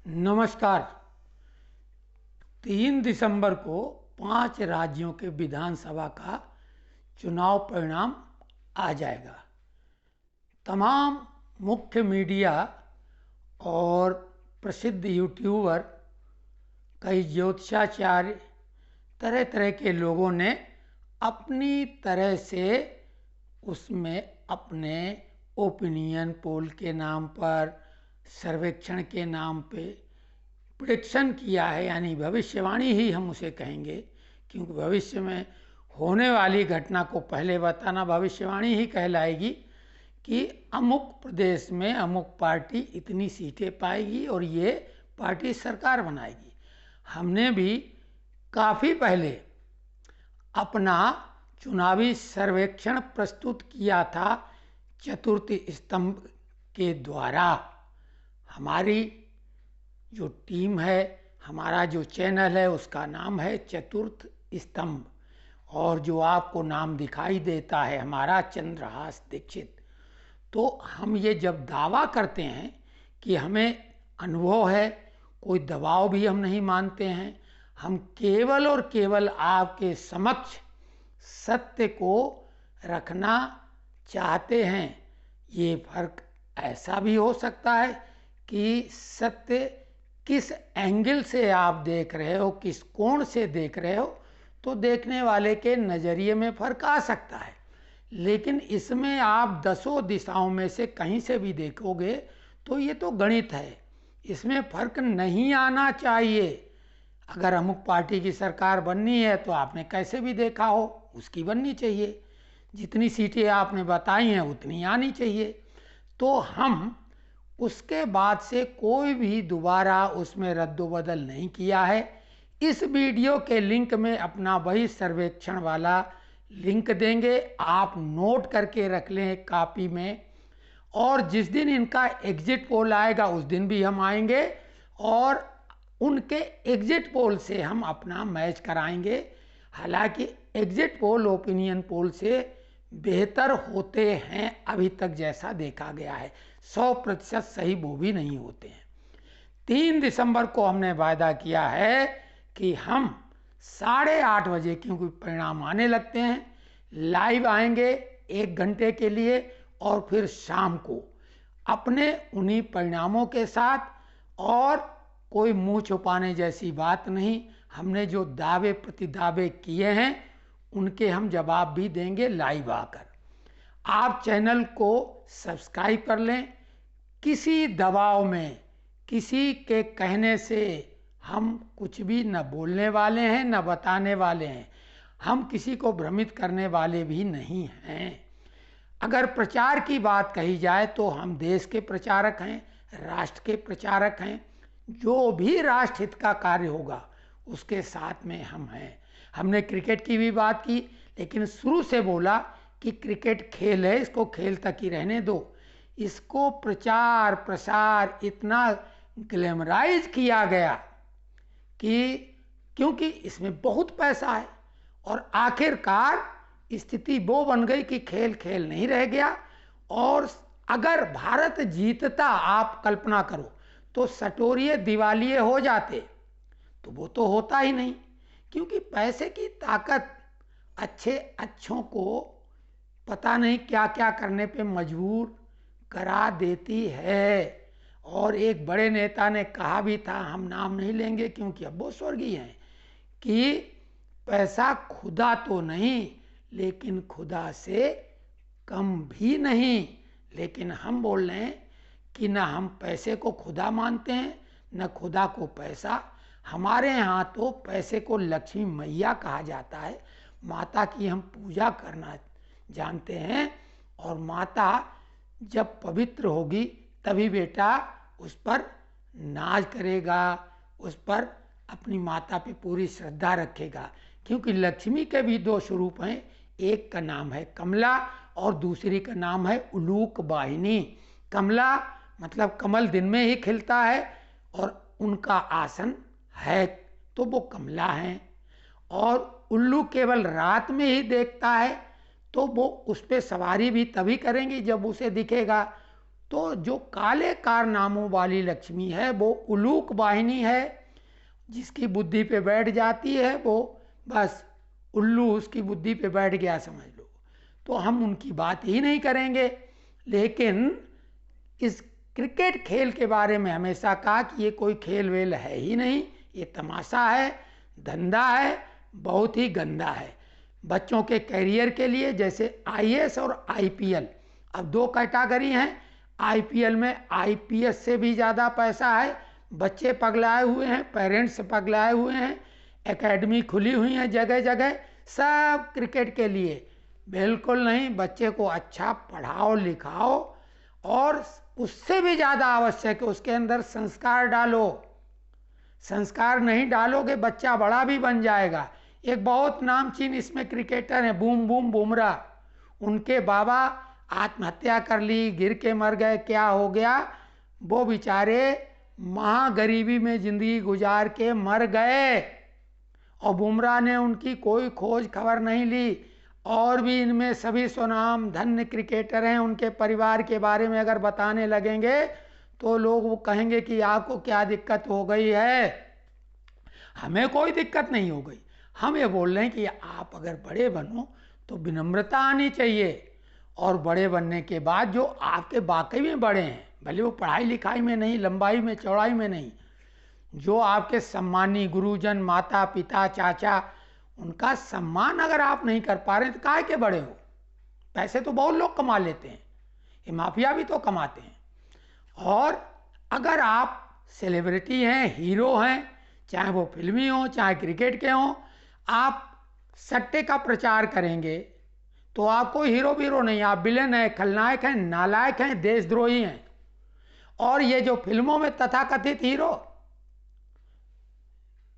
नमस्कार। 3 दिसंबर को 5 राज्यों के विधानसभा का चुनाव परिणाम आ जाएगा। तमाम मुख्य मीडिया और प्रसिद्ध यूट्यूबर, कई ज्योतिषाचार्य, तरह तरह के लोगों ने अपनी तरह से उसमें अपने ओपिनियन पोल के नाम पर, सर्वेक्षण के नाम पे प्रेडिक्शन किया है। यानी भविष्यवाणी ही हम उसे कहेंगे, क्योंकि भविष्य में होने वाली घटना को पहले बताना भविष्यवाणी ही कहलाएगी कि अमुक प्रदेश में अमुक पार्टी इतनी सीटें पाएगी और ये पार्टी सरकार बनाएगी। हमने भी काफ़ी पहले अपना चुनावी सर्वेक्षण प्रस्तुत किया था चतुर्थ स्तंभ के द्वारा। हमारी जो टीम है, हमारा जो चैनल है, उसका नाम है चतुर्थ स्तंभ, और जो आपको नाम दिखाई देता है हमारा चंद्रहास दीक्षित। तो हम ये जब दावा करते हैं कि हमें अनुभव है, कोई दबाव भी हम नहीं मानते हैं, हम केवल और केवल आपके समक्ष सत्य को रखना चाहते हैं। ये फर्क ऐसा भी हो सकता है कि सत्य किस एंगल से आप देख रहे हो, किस कोण से देख रहे हो, तो देखने वाले के नज़रिए में फ़र्क आ सकता है। लेकिन इसमें आप 10 दिशाओं में से कहीं से भी देखोगे तो ये तो गणित है, इसमें फ़र्क नहीं आना चाहिए। अगर अमुक पार्टी की सरकार बननी है तो आपने कैसे भी देखा हो उसकी बननी चाहिए, जितनी सीटें आपने बताई हैं उतनी आनी चाहिए। तो हम उसके बाद से कोई भी दोबारा उसमें रद्दोबदल नहीं किया है। इस वीडियो के लिंक में अपना वही सर्वेक्षण वाला लिंक देंगे, आप नोट करके रख लें एक कापी में, और जिस दिन इनका एग्जिट पोल आएगा उस दिन भी हम आएंगे और उनके एग्जिट पोल से हम अपना मैच कराएंगे। हालांकि एग्जिट पोल ओपिनियन पोल से बेहतर होते हैं, अभी तक जैसा देखा गया है। 100% सही वो भी नहीं होते हैं। 3 दिसंबर को हमने वायदा किया है कि हम 8:30 बजे, क्योंकि परिणाम आने लगते हैं, लाइव आएंगे 1 घंटे के लिए, और फिर शाम को अपने उन्हीं परिणामों के साथ, और कोई मुंह छुपाने जैसी बात नहीं। हमने जो दावे प्रतिदावे किए हैं उनके हम जवाब भी देंगे लाइव आकर। आप चैनल को सब्सक्राइब कर लें। किसी दबाव में, किसी के कहने से हम कुछ भी न बोलने वाले हैं न बताने वाले हैं। हम किसी को भ्रमित करने वाले भी नहीं हैं। अगर प्रचार की बात कही जाए तो हम देश के प्रचारक हैं, राष्ट्र के प्रचारक हैं। जो भी राष्ट्र हित का कार्य होगा उसके साथ में हम हैं। हमने क्रिकेट की भी बात की, लेकिन शुरू से बोला कि क्रिकेट खेल है, इसको खेल तक ही रहने दो। इसको प्रचार प्रसार इतना ग्लैमराइज किया गया कि क्योंकि इसमें बहुत पैसा है, और आखिरकार स्थिति वो बन गई कि खेल खेल नहीं रह गया। और अगर भारत जीतता, आप कल्पना करो, तो सटोरिये दिवालिये हो जाते, तो वो तो होता ही नहीं, क्योंकि पैसे की ताकत अच्छों को पता नहीं क्या क्या करने पे मजबूर करा देती है। और एक बड़े नेता ने कहा भी था, हम नाम नहीं लेंगे क्योंकि अब वो स्वर्गीय हैं, कि पैसा खुदा तो नहीं लेकिन खुदा से कम भी नहीं। लेकिन हम बोल रहे हैं कि ना हम पैसे को खुदा मानते हैं न खुदा को पैसा। हमारे यहाँ तो पैसे को लक्ष्मी मैया कहा जाता है, माता की हम पूजा करना जानते हैं। और माता जब पवित्र होगी तभी बेटा उस पर नाज करेगा, उस पर अपनी माता पे पूरी श्रद्धा रखेगा। क्योंकि लक्ष्मी के भी 2 स्वरूप हैं, एक का नाम है कमला और दूसरी का नाम है उलूक वाहिनी। कमला मतलब कमल दिन में ही खिलता है और उनका आसन है, तो वो कमला हैं। और उल्लू केवल रात में ही देखता है, तो वो उस पर सवारी भी तभी करेंगी जब उसे दिखेगा। तो जो काले कारनामों वाली लक्ष्मी है वो उलूक वाहिनी है, जिसकी बुद्धि पे बैठ जाती है वो बस उल्लू उसकी बुद्धि पे बैठ गया समझ लो। तो हम उनकी बात ही नहीं करेंगे। लेकिन इस क्रिकेट खेल के बारे में हमेशा कहा कि ये कोई खेल वेल है ही नहीं, ये तमाशा है, धंधा है, बहुत ही गंदा है। बच्चों के कैरियर के लिए जैसे आईएएस और आईपीएल, अब दो कैटेगरी हैं। आईपीएल में आईपीएस से भी ज़्यादा पैसा है, बच्चे पगलाए हुए हैं, पेरेंट्स पगलाए हुए हैं, एकेडमी खुली हुई हैं जगह जगह, सब क्रिकेट के लिए। बिल्कुल नहीं, बच्चे को अच्छा पढ़ाओ लिखाओ, और उससे भी ज़्यादा आवश्यक है उसके अंदर संस्कार डालो। संस्कार नहीं डालोगे बच्चा बड़ा भी बन जाएगा। एक बहुत नामचीन इसमें क्रिकेटर हैं, बूम बूम बुमराह, उनके बाबा आत्महत्या कर ली, गिर के मर गए, क्या हो गया, वो बेचारे महागरीबी में ज़िंदगी गुजार के मर गए, और बुमराह ने उनकी कोई खोज खबर नहीं ली। और भी इनमें सभी स्वनाम धन्य क्रिकेटर हैं, उनके परिवार के बारे में अगर बताने लगेंगे तो लोग वो कहेंगे कि आपको क्या दिक्कत हो गई है। हमें कोई दिक्कत नहीं हो गई, हम ये बोल रहे हैं कि आप अगर बड़े बनो तो विनम्रता आनी चाहिए, और बड़े बनने के बाद जो आपके वाकई में बड़े हैं, भले वो पढ़ाई लिखाई में नहीं, लंबाई में चौड़ाई में नहीं, जो आपके सम्मानी गुरुजन, माता पिता, चाचा, उनका सम्मान अगर आप नहीं कर पा रहे तो काहे के बड़े हो। पैसे तो बहुत लोग कमा लेते हैं, ये माफिया भी तो कमाते हैं। और अगर आप सेलिब्रिटी हैं, हीरो हैं, चाहे वो फिल्मी हो चाहे क्रिकेट के हों, आप सट्टे का प्रचार करेंगे तो आप कोई हीरो वीरो नहीं, आप विलेन हैं, खलनायक हैं, नालायक हैं, देशद्रोही हैं। और ये जो फिल्मों में तथाकथित हीरो,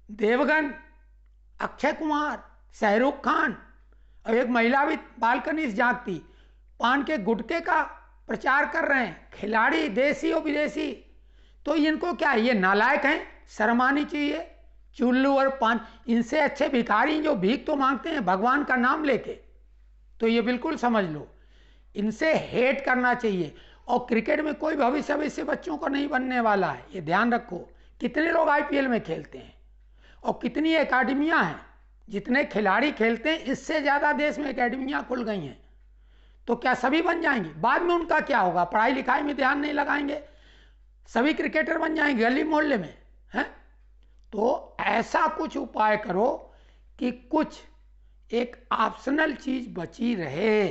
देवगन, अक्षय कुमार, शाहरुख खान, और एक महिला भी बालकनी से झांकती, पान के गुटके का प्रचार कर रहे हैं, खिलाड़ी देसी और विदेशी, तो इनको क्या, ये नालायक हैं, शर्म आनी चाहिए। चुल्लू और पान, इनसे अच्छे भिखारी जो भीख तो मांगते हैं भगवान का नाम लेके, तो ये बिल्कुल समझ लो, इनसे हेट करना चाहिए। और क्रिकेट में कोई भविष्य वैसे बच्चों को नहीं बनने वाला है, ये ध्यान रखो। कितने लोग आईपीएल में खेलते हैं और कितनी एकेडमियां हैं, जितने खिलाड़ी खेलते हैं इससे ज़्यादा देश में एकेडमियां खुल गई हैं। तो क्या सभी बन जाएंगे? बाद में उनका क्या होगा? पढ़ाई लिखाई में ध्यान नहीं लगाएंगे, सभी क्रिकेटर बन जाएंगे गली मोहल्ले में, हैं? तो ऐसा कुछ उपाय करो कि कुछ एक ऑप्शनल चीज बची रहे,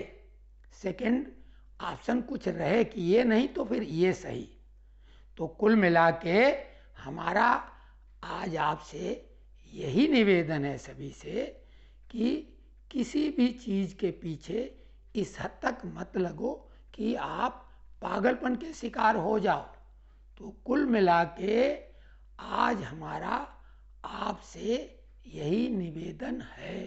सेकंड ऑप्शन कुछ रहे कि ये नहीं तो फिर ये सही। तो कुल मिला के हमारा आज आपसे यही निवेदन है सभी से कि किसी भी चीज़ के पीछे इस हद तक मत लगो कि आप पागलपन के शिकार हो जाओ। तो कुल मिला के आज हमारा आपसे यही निवेदन है।